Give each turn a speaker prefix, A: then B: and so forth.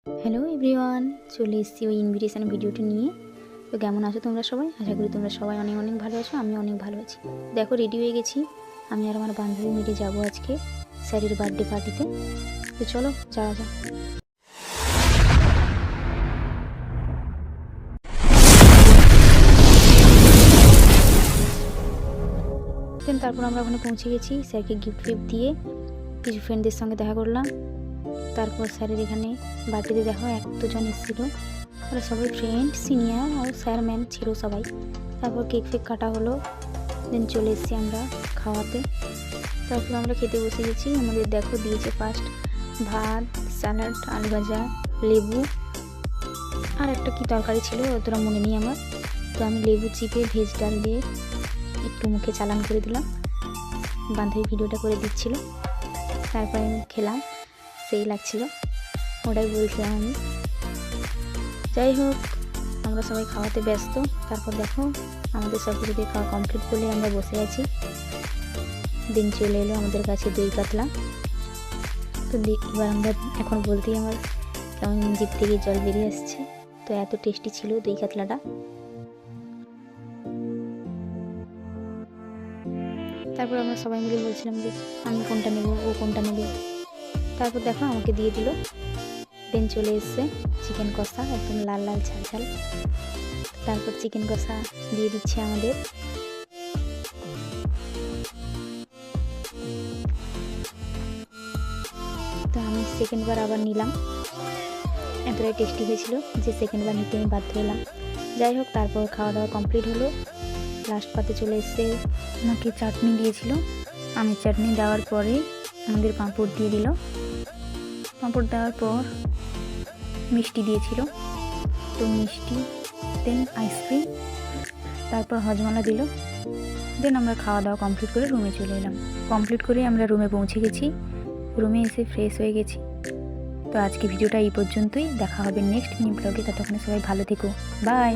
A: Hello everyone, চলে এসেছি ওই ইনভিটেশন ভিডিওটি নিয়ে। তো কেমন আছো তোমরা সবাই? আশা করি তোমরা সবাই অনেক অনেক ভালো আছো। আমি অনেক ভালো আছি। দেখো, রেডি হয়ে গেছি। আমি আর আমার বান্ধবী মিলে যাবো আজকে স্যারের বার্থডে পার্টিতে। তো চলো যাওয়া যাক। দেন তারপর আমরা ওখানে পৌঁছে গেছি। স্যারকে গিফট ফিফট দিয়ে কিছু ফ্রেন্ডদের সঙ্গে দেখা করলাম। তারপর স্যারের এখানে বার্থডেতে দেখো এতজন এসেছিলো। ওরা সবাই ফ্রেন্ড, সিনিয়র আর স্যার ম্যাম ছিল সবাই। তারপর কেক ফেক কাটা হলো। দেন চলে এসেছি আমরা খাওয়াতে। তারপর আমরা খেতে বসে গেছি। আমাদের দেখো দিয়েছে ফার্স্ট ভাত, স্যালাড, আলু ভাজা, লেবু আর একটা কি তরকারি ছিল, অতটা মনে নেই আমার। তো আমি লেবু চিপে ভেজ ডাল দিয়ে একটু মুখে চালান করে দিলাম। বান্ধবী ভিডিওটা করে দিচ্ছিল। তারপর আমি খেলাম, সেই লাগছিল, ওটাই বলছিলাম আমি। যাই হোক, আমরা সবাই খাওয়াতে ব্যস্ত। তারপর দেখো আমাদের সব কিছু দিয়ে খাওয়া কমপ্লিট করলে আমরা বসে আছি। দিন চলে এলো আমাদের কাছে দই কাতলা। তো এবার আমরা এখন বলতেই আমার কেমন জিভ থেকে জল বেরিয়ে আসছে। তো এত টেস্টি ছিল দই কাতলাটা। তারপর আমরা সবাই মিলে বলছিলাম যে আমি কোনটা নেব, ও কোনটা নেবে। তারপর দেখো আমাকে দিয়ে দিল। দেন চলে এসছে চিকেন কষা, একদম লাল লাল ঝাল ঝাল। তারপর চিকেন কষা দিয়ে দিচ্ছে আমাদের। তো আমি সেকেন্ডবার আবার নিলাম। এতটাই টেস্টি হয়েছিল যে সেকেন্ডবার নিতে আমি বাধ্য হলাম। যাই হোক, তারপর খাওয়া দাওয়া কমপ্লিট হলো। লাস্ট পাতে চলে এসছে আমাকে চাটনি দিয়েছিল। আমি চাটনি দেওয়ার পরে আমাদের পাঁপড় দিয়ে দিল। পাঁপড় দেওয়ার পর মিষ্টি দিয়েছিল, তো মিষ্টি, দেন আইসক্রিম, তারপর হজমলা দিল। দেন আমরা খাওয়া দাওয়া কমপ্লিট করে রুমে চলে এলাম। কমপ্লিট করে আমরা রুমে পৌঁছে গেছি। রুমে এসে ফ্রেশ হয়ে গেছি। তো আজকে ভিডিওটা এই পর্যন্তই। দেখা হবে নেক্সট মিনি ব্লগে। ততক্ষণে সবাই ভালো থেকো। বাই।